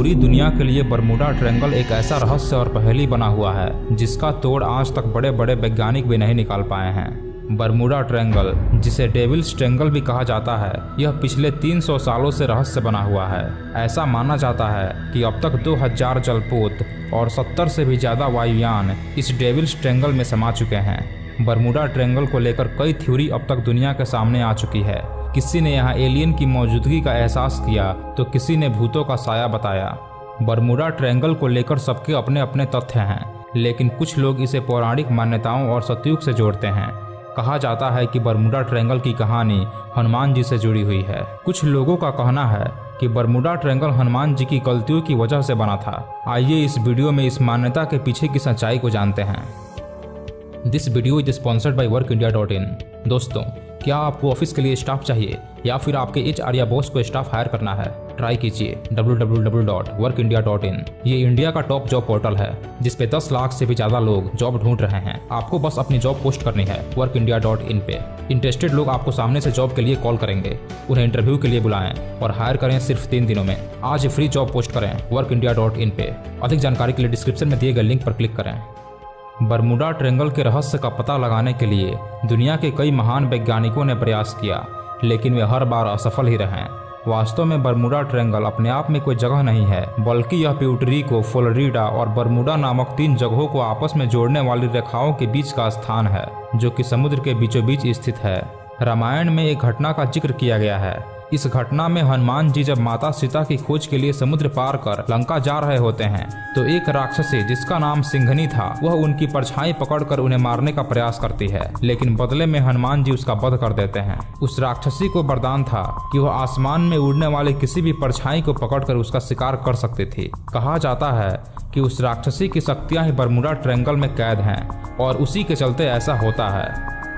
पूरी दुनिया के लिए बरमूडा ट्रायंगल एक ऐसा रहस्य और पहेली बना हुआ है जिसका तोड़ आज तक बड़े बड़े वैज्ञानिक भी नहीं निकाल पाए हैं। बरमूडा ट्रायंगल, जिसे डेविल्स ट्रायंगल भी कहा जाता है, यह पिछले 300 सालों से रहस्य बना हुआ है। ऐसा माना जाता है कि अब तक 2000 जलपोत और 70 से भी ज्यादा वायुयान इस डेविल्स ट्रायंगल में समा चुके हैं। बरमूडा ट्रायंगल को लेकर कई थ्योरी अब तक दुनिया के सामने आ चुकी है। किसी ने यहाँ एलियन की मौजूदगी का एहसास किया तो किसी ने भूतों का साया बताया। बरमूडा ट्रायंगल को लेकर सबके अपने अपने तथ्य हैं, लेकिन कुछ लोग इसे पौराणिक मान्यताओं और सतयुग से जोड़ते हैं। कहा जाता है कि बरमूडा ट्रायंगल की कहानी हनुमान जी से जुड़ी हुई है। कुछ लोगों का कहना है कि बरमूडा ट्रायंगल हनुमान जी की गलतियों की वजह से बना था। आइए इस वीडियो में इस मान्यता के पीछे की सच्चाई को जानते हैं। This video is sponsored by workindia.in। दोस्तों, क्या आपको ऑफिस के लिए स्टाफ चाहिए या फिर आपके HR या बॉस को स्टाफ हायर करना है? ट्राई कीजिए www.workindia.in। ये इंडिया का टॉप जॉब पोर्टल है जिस पे 10 लाख से भी ज्यादा लोग जॉब ढूंढ रहे हैं। आपको बस अपनी जॉब पोस्ट करनी है workindia.in पे। इंटरेस्टेड लोग आपको सामने से जॉब के लिए कॉल करेंगे, उन्हें इंटरव्यू के लिए बुलाएं और हायर करें सिर्फ 3 दिनों में। आज फ्री जॉब पोस्ट करें workindia.in पे। अधिक जानकारी के लिए डिस्क्रिप्शन में दिए गए लिंक पर क्लिक करें। बरमूडा ट्रायंगल के रहस्य का पता लगाने के लिए दुनिया के कई महान वैज्ञानिकों ने प्रयास किया, लेकिन वे हर बार असफल ही रहे। वास्तव में बरमूडा ट्रायंगल अपने आप में कोई जगह नहीं है, बल्कि यह प्यूर्टोरिको, फ्लोरिडा और बरमूडा नामक 3 जगहों को आपस में जोड़ने वाली रेखाओं के बीच का स्थान है, जो कि समुद्र के बीचों बीच स्थित है। रामायण में एक घटना का जिक्र किया गया है। इस घटना में हनुमान जी जब माता सीता की खोज के लिए समुद्र पार कर लंका जा रहे होते हैं तो एक राक्षसी जिसका नाम सिंघनी था, वह उनकी परछाई पकड़कर उन्हें मारने का प्रयास करती है, लेकिन बदले में हनुमान जी उसका वध कर देते हैं। उस राक्षसी को वरदान था कि वह आसमान में उड़ने वाले किसी भी परछाई को पकड़कर उसका शिकार कर सकती थी। कहा जाता है कि उस राक्षसी की शक्तियां ही बरमूडा ट्रायंगल में कैद हैं और उसी के चलते ऐसा होता है।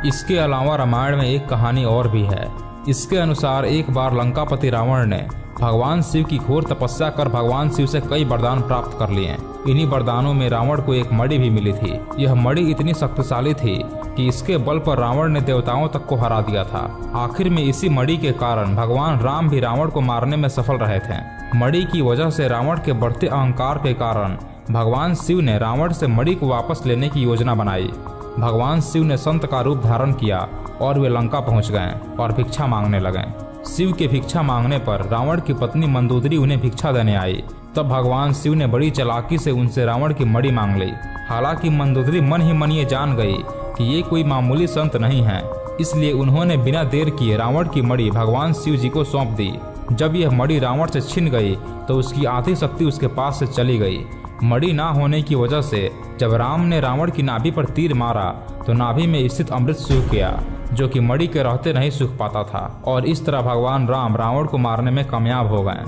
इसके अलावा रामायण में एक कहानी और भी है। इसके अनुसार एक बार लंकापति रावण ने भगवान शिव की घोर तपस्या कर भगवान शिव से कई वरदान प्राप्त कर लिए। इन्हीं वरदानों में रावण को एक मणि भी मिली थी। यह मणि इतनी शक्तिशाली थी कि इसके बल पर रावण ने देवताओं तक को हरा दिया था। आखिर में इसी मणि के कारण भगवान राम भी रावण को मारने में सफल रहे थे। मणि की वजह से रावण के बढ़ते अहंकार के कारण भगवान शिव ने रावण से मणि को वापस लेने की योजना बनाई। भगवान शिव ने संत का रूप धारण किया और वे लंका पहुंच गए और भिक्षा मांगने लगे। शिव के भिक्षा मांगने पर रावण की पत्नी मंदोदरी उन्हें भिक्षा देने आई। तब भगवान शिव ने बड़ी चालाकी से उनसे रावण की मणि मांग ली। हालांकि मंदोदरी मन ही मन ये जान गई कि ये कोई मामूली संत नहीं है, इसलिए उन्होंने बिना देर किए रावण की मणि भगवान शिव जी को सौंप दी। जब यह मणि रावण से छिन गई तो उसकी आधी शक्ति उसके पास से चली गई। मणि ना होने की वजह से जब राम ने रावण की नाभि पर तीर मारा तो नाभि में स्थित अमृत सूख गया, जो कि मणि के रहते नहीं सूख पाता था, और इस तरह भगवान राम रावण को मारने में कामयाब हो गए।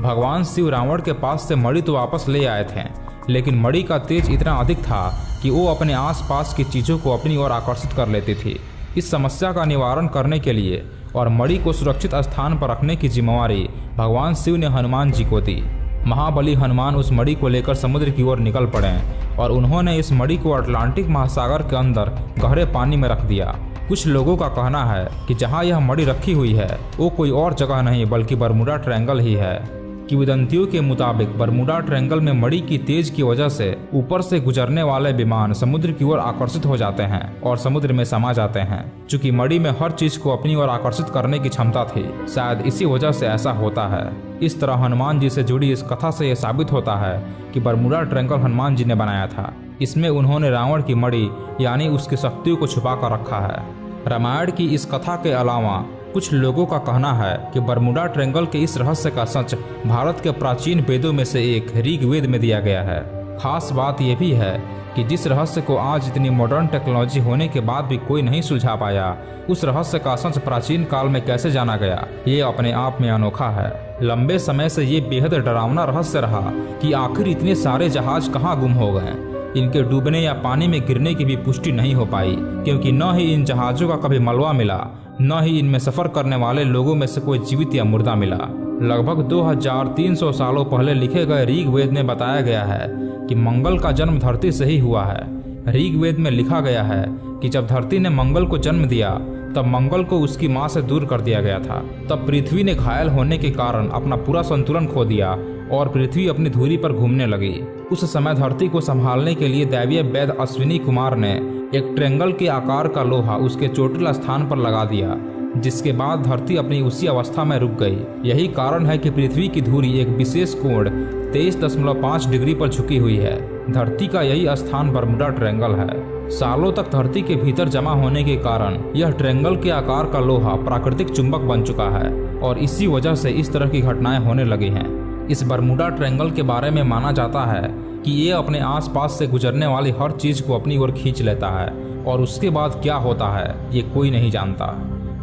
भगवान शिव रावण के पास से मणि तो वापस ले आए थे, लेकिन मणि का तेज इतना अधिक था कि वो अपने आसपास की चीजों को अपनी ओर आकर्षित कर लेती थी। इस समस्या का निवारण करने के लिए और मणि को सुरक्षित स्थान पर रखने की जिम्मेवारी भगवान शिव ने हनुमान जी को दी। महाबली हनुमान उस मणि को लेकर समुद्र की ओर निकल पड़े और उन्होंने इस मणि को अटलांटिक महासागर के अंदर गहरे पानी में रख दिया। कुछ लोगों का कहना है कि जहां यह मणि रखी हुई है वो कोई और जगह नहीं बल्कि बरमूडा ट्रायंगल ही है। किंवदंतियों के मुताबिक बरमूडा ट्रायंगल में मणि की तेज की वजह से ऊपर से गुजरने वाले विमान समुद्र की ओर आकर्षित हो जाते हैं और समुद्र में समा जाते हैं। चूंकि मणि में हर चीज को अपनी ओर आकर्षित करने की क्षमता थी, शायद इसी वजह से ऐसा होता है। इस तरह हनुमान जी से जुड़ी इस कथा से यह साबित होता है कि बरमूडा ट्रायंगल हनुमान जी ने बनाया था। इसमें उन्होंने रावण की मणि यानी उसकी शक्तियों को छुपा कर रखा है। रामायण की इस कथा के अलावा कुछ लोगों का कहना है कि बरमूडा ट्रायंगल के इस रहस्य का सच भारत के प्राचीन वेदों में से एक ऋग्वेद में दिया गया है। खास बात यह भी है कि जिस रहस्य को आज इतनी मॉडर्न टेक्नोलॉजी होने के बाद भी कोई नहीं सुलझा पाया, उस रहस्य का सच प्राचीन काल में कैसे जाना गया, ये अपने आप में अनोखा है। लंबे समय से ये बेहद डरावना रहस्य रहा कि आखिर इतने सारे जहाज कहाँ गुम हो गए। इनके डूबने या पानी में गिरने की भी पुष्टि नहीं हो पाई, क्योंकि न ही इन जहाजों का कभी मलबा मिला, न ही इनमें सफर करने वाले लोगों में से कोई जीवित या मुर्दा मिला। लगभग 2300 सालों पहले लिखे गए ऋग्वेद में बताया गया है कि मंगल का जन्म धरती से ही हुआ है। ऋग्वेद में लिखा गया है कि जब धरती ने मंगल को जन्म दिया तब मंगल को उसकी मां से दूर कर दिया गया था। तब पृथ्वी ने घायल होने के कारण अपना पूरा संतुलन खो दिया और पृथ्वी अपनी धुरी पर घूमने लगी। उस समय धरती को संभालने के लिए दैवीय वैद्य अश्विनी कुमार ने एक ट्रेंगल के आकार का लोहा उसके चोटिल स्थान पर लगा दिया, जिसके बाद धरती अपनी उसी अवस्था में रुक गई। यही कारण है कि पृथ्वी की धुरी एक विशेष कोण 23.5 डिग्री पर झुकी हुई है। धरती का यही स्थान बरमूडा ट्रायंगल है। सालों तक धरती के भीतर जमा होने के कारण यह ट्रायंगल के आकार का लोहा प्राकृतिक चुंबक बन चुका है और इसी वजह से इस तरह की घटनाएं होने लगी हैं। इस बरमूडा ट्रायंगल के बारे में माना जाता है कि ये अपने आसपास से गुजरने वाली हर चीज को अपनी ओर खींच लेता है और उसके बाद क्या होता है ये कोई नहीं जानता।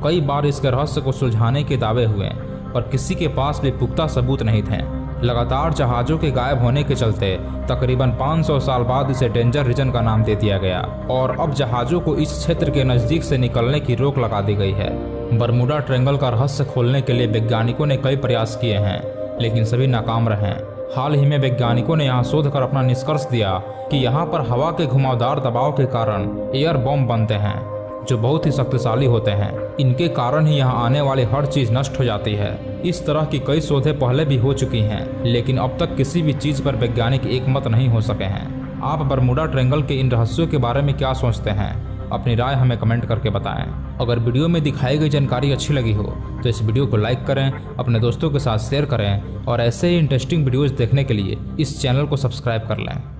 कई बार इसके रहस्य को सुलझाने के दावे हुए पर किसी के पास भी पुख्ता सबूत नहीं थे। लगातार जहाजों के गायब होने के चलते तकरीबन 500 साल बाद इसे डेंजर रीजन का नाम दे दिया गया और अब जहाजों को इस क्षेत्र के नजदीक से निकलने की रोक लगा दी गई है। बरमूडा ट्रायंगल का रहस्य खोलने के लिए वैज्ञानिकों ने कई प्रयास किए हैं, लेकिन सभी नाकाम रहे। हाल ही में वैज्ञानिकों ने यहाँ शोध कर अपना निष्कर्ष दिया कि यहाँ पर हवा के घुमावदार दबाव के कारण एयर बॉम्ब बनते हैं जो बहुत ही शक्तिशाली होते हैं। इनके कारण ही यहाँ आने वाली हर चीज नष्ट हो जाती है। इस तरह की कई शोधें पहले भी हो चुकी हैं, लेकिन अब तक किसी भी चीज पर वैज्ञानिक एकमत नहीं हो सके हैं। आप बरमूडा ट्रायंगल के इन रहस्यों के बारे में क्या सोचते हैं? अपनी राय हमें कमेंट करके बताएं। अगर वीडियो में दिखाई गई जानकारी अच्छी लगी हो तो इस वीडियो को लाइक करें, अपने दोस्तों के साथ शेयर करें और ऐसे ही इंटरेस्टिंग वीडियोज देखने के लिए इस चैनल को सब्सक्राइब कर लें।